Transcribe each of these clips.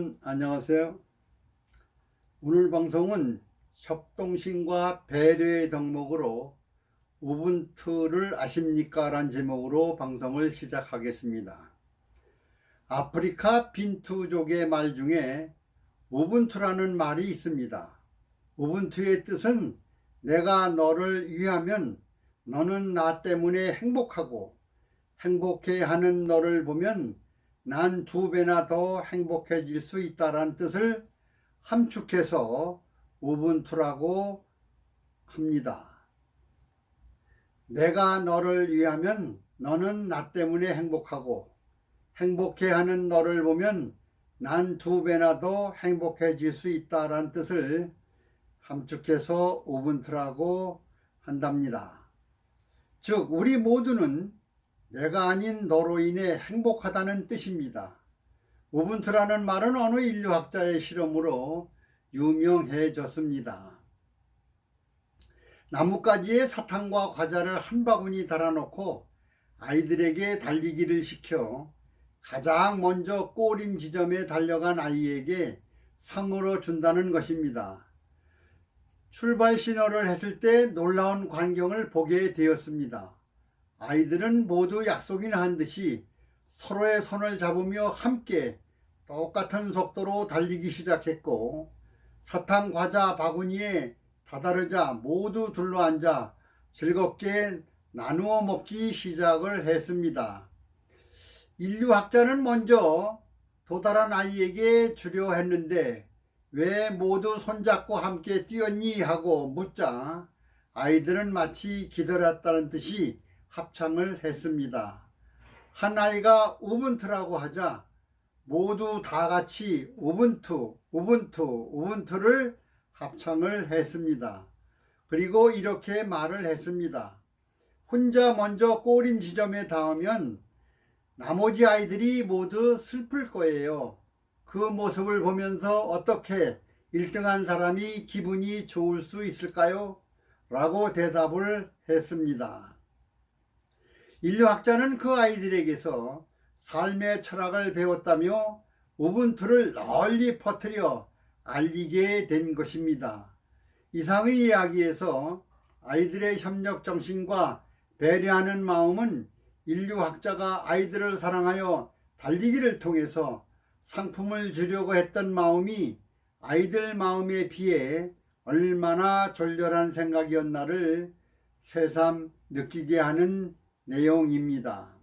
여러분 안녕하세요. 오늘 방송은 협동심과 배려의 덕목으로 우분투를 아십니까? 라는 제목으로 방송을 시작하겠습니다. 아프리카 빈투족의 말 중에 우분투라는 말이 있습니다. 우분투의 뜻은 내가 너를 위하면 너는 나 때문에 행복하고 행복해하는 너를 보면 난 2배나 더 행복해질 수 있다는 뜻을 함축해서 우분투라고 합니다. 내가 너를 위하면 너는 나 때문에 행복하고 행복해하는 너를 보면 난 2배나 더 행복해질 수 있다는 뜻을 함축해서 우분투라고 한답니다. 즉 우리 모두는 내가 아닌 너로 인해 행복하다는 뜻입니다. 우분투라는 말은 어느 인류학자의 실험으로 유명해졌습니다. 나뭇가지에 사탕과 과자를 한 바구니 달아놓고 아이들에게 달리기를 시켜 가장 먼저 꼬린 지점에 달려간 아이에게 상으로 준다는 것입니다. 출발 신호를 했을 때 놀라운 광경을 보게 되었습니다. 아이들은 모두 약속이나 한 듯이 서로의 손을 잡으며 함께 똑같은 속도로 달리기 시작했고 사탕 과자 바구니에 다다르자 모두 둘러앉아 즐겁게 나누어 먹기 시작을 했습니다. 인류학자는 먼저 도달한 아이에게 주려 했는데 왜 모두 손잡고 함께 뛰었니? 하고 묻자 아이들은 마치 기다렸다는 듯이 합창을 했습니다. 한 아이가 우분투라고 하자 모두 다 같이 우분투, 우분투, 우분투를 합창을 했습니다. 그리고 이렇게 말을 했습니다. 혼자 먼저 꼬린 지점에 닿으면 나머지 아이들이 모두 슬플 거예요. 그 모습을 보면서 어떻게 1등한 사람이 기분이 좋을 수 있을까요? 라고 대답을 했습니다. 인류학자는 그 아이들에게서 삶의 철학을 배웠다며 우분투를 널리 퍼뜨려 알리게 된 것입니다. 이상의 이야기에서 아이들의 협력 정신과 배려하는 마음은 인류학자가 아이들을 사랑하여 달리기를 통해서 상품을 주려고 했던 마음이 아이들 마음에 비해 얼마나 졸렬한 생각이었나를 새삼 느끼게 하는 내용입니다.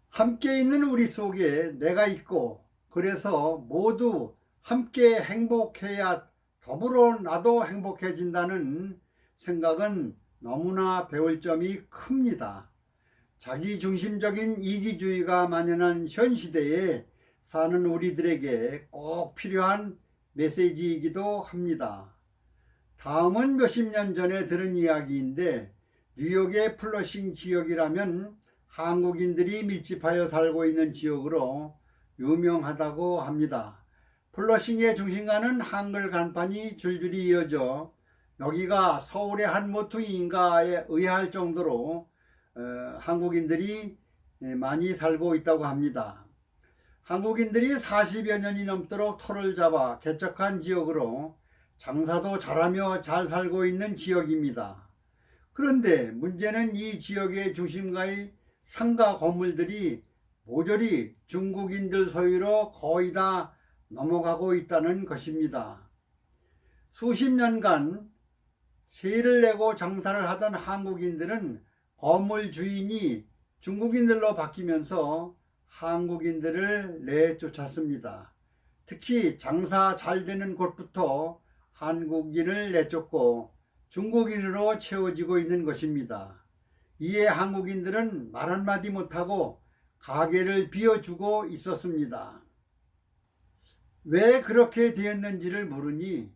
함께 있는 우리 속에 내가 있고 그래서 모두 함께 행복해야 더불어 나도 행복해진다는 생각은 너무나 배울 점이 큽니다. 자기중심적인 이기주의가 만연한 현 시대에 사는 우리들에게 꼭 필요한 메시지이기도 합니다. 다음은 몇십 년 전에 들은 이야기인데 뉴욕의 플러싱 지역이라면 한국인들이 밀집하여 살고 있는 지역으로 유명하다고 합니다. 플러싱의 중심가는 한글 간판이 줄줄이 이어져 여기가 서울의 한 모퉁이인가에 의아할 정도로 한국인들이 많이 살고 있다고 합니다. 한국인들이 40여 년이 넘도록 터를 잡아 개척한 지역으로 장사도 잘하며 잘 살고 있는 지역입니다. 그런데 문제는 이 지역의 중심가의 상가 건물들이 모조리 중국인들 소유로 거의 다 넘어가고 있다는 것입니다. 수십 년간 세를 내고 장사를 하던 한국인들은 건물 주인이 중국인들로 바뀌면서 한국인들을 내쫓았습니다. 특히 장사 잘 되는 곳부터 한국인을 내쫓고 중국인으로 채워지고 있는 것입니다. 이에 한국인들은 말 한마디 못하고 가게를 비워주고 있었습니다. 왜 그렇게 되었는지를 물으니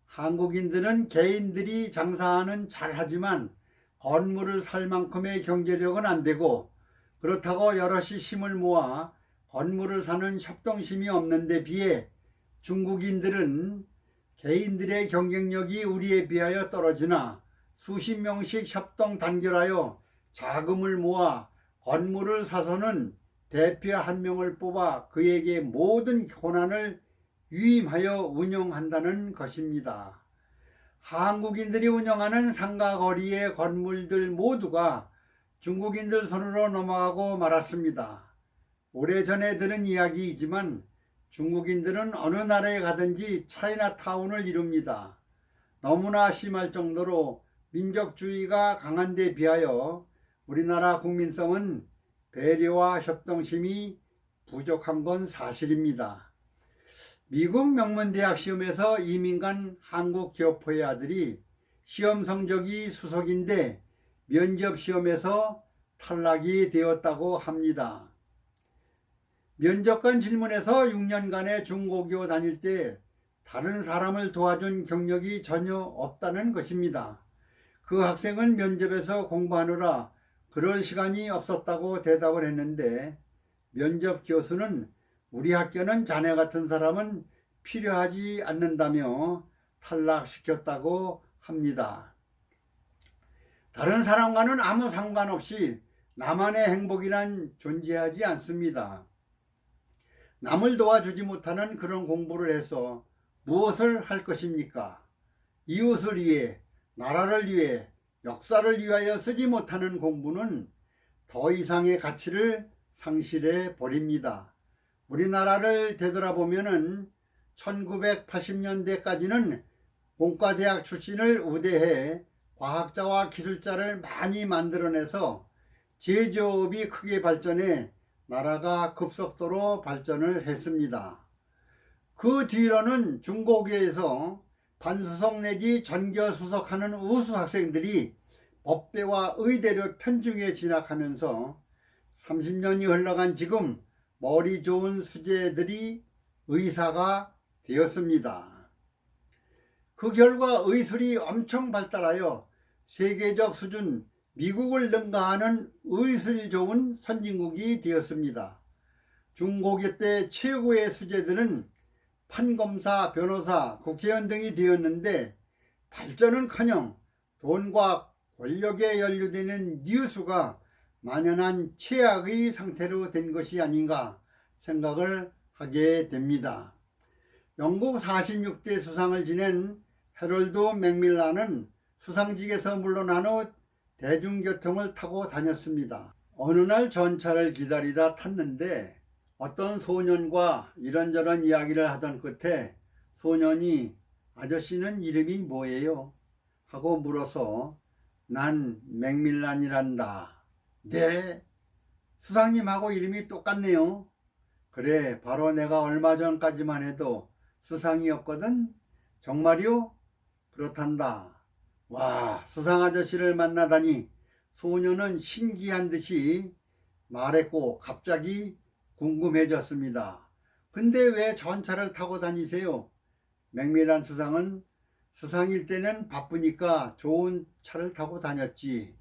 한국인들은 개인들이 장사는 잘하지만 건물을 살 만큼의 경제력은 안 되고 그렇다고 여럿이 힘을 모아 건물을 사는 협동심이 없는 데 비해 중국인들은 개인들의 경쟁력이 우리에 비하여 떨어지나 수십 명씩 협동 단결하여 자금을 모아 건물을 사서는 대표 한 명을 뽑아 그에게 모든 권한을 위임하여 운영한다는 것입니다. 한국인들이 운영하는 상가 거리의 건물들 모두가 중국인들 손으로 넘어가고 말았습니다. 오래전에 들은 이야기이지만 중국인들은 어느 나라에 가든지 차이나타운을 이룹니다. 너무나 심할 정도로 민족주의가 강한 데 비하여 우리나라 국민성은 배려와 협동심이 부족한 건 사실입니다. 미국 명문대학 시험에서 이민 간 한국 교포의 아들이 시험 성적이 수석인데 면접 시험에서 탈락이 되었다고 합니다. 면접관 질문에서 6년간의 중고교 다닐 때 다른 사람을 도와준 경력이 전혀 없다는 것입니다. 그 학생은 면접에서 공부하느라 그럴 시간이 없었다고 대답을 했는데 면접 교수는 우리 학교는 자네 같은 사람은 필요하지 않는다며 탈락시켰다고 합니다. 다른 사람과는 아무 상관없이 나만의 행복이란 존재하지 않습니다. 남을 도와주지 못하는 그런 공부를 해서 무엇을 할 것입니까? 이웃을 위해, 나라를 위해, 역사를 위하여 쓰지 못하는 공부는 더 이상의 가치를 상실해 버립니다. 우리나라를 되돌아보면은 1980년대까지는 공과대학 출신을 우대해 과학자와 기술자를 많이 만들어내서 제조업이 크게 발전해 나라가 급속도로 발전을 했습니다. 그 뒤로는 중고교에서 반수석 내지 전교수석하는 우수 학생들이 법대와 의대를 편중에 진학하면서 30년이 흘러간 지금 머리 좋은 수재들이 의사가 되었습니다. 그 결과 의술이 엄청 발달하여 세계적 수준 미국을 능가하는 의술 좋은 선진국이 되었습니다. 중고교 때 최고의 수재들은 판검사, 변호사, 국회의원 등이 되었는데 발전은커녕 돈과 권력에 연루되는 뉴스가 만연한 최악의 상태로 된 것이 아닌가 생각을 하게 됩니다. 영국 46대 수상을 지낸 해럴드 맥밀란은 수상직에서 물러난 후 대중교통을 타고 다녔습니다. 어느 날 전차를 기다리다 탔는데 어떤 소년과 이런저런 이야기를 하던 끝에 소년이 아저씨는 이름이 뭐예요? 하고 물어서 난 맥밀란이란다. 네? 수상님하고 이름이 똑같네요. 그래, 바로 내가 얼마 전까지만 해도 수상이었거든. 정말요? 그렇단다. 와, 수상 아저씨를 만나다니. 소녀는 신기한 듯이 말했고 갑자기 궁금해졌습니다. 근데 왜 전차를 타고 다니세요? 맥밀란 수상은 수상일 때는 바쁘니까 좋은 차를 타고 다녔지.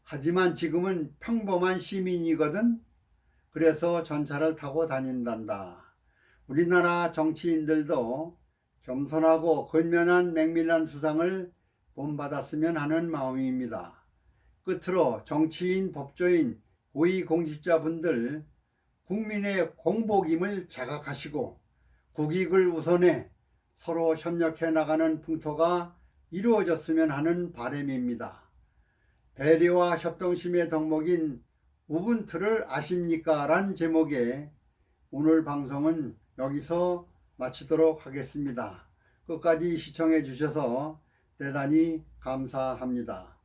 하지만 지금은 평범한 시민이거든. 그래서 전차를 타고 다닌단다. 우리나라 정치인들도 겸손하고 근면한 맥밀란 수상을 본받았으면 하는 마음입니다. 끝으로 정치인, 법조인, 고위공직자분들 국민의 공복임을 자각하시고 국익을 우선해 서로 협력해 나가는 풍토가 이루어졌으면 하는 바람입니다. 배려와 협동심의 덕목인 우분투를 아십니까? 란 제목의 오늘 방송은 여기서 마치도록 하겠습니다. 끝까지 시청해 주셔서 대단히 감사합니다.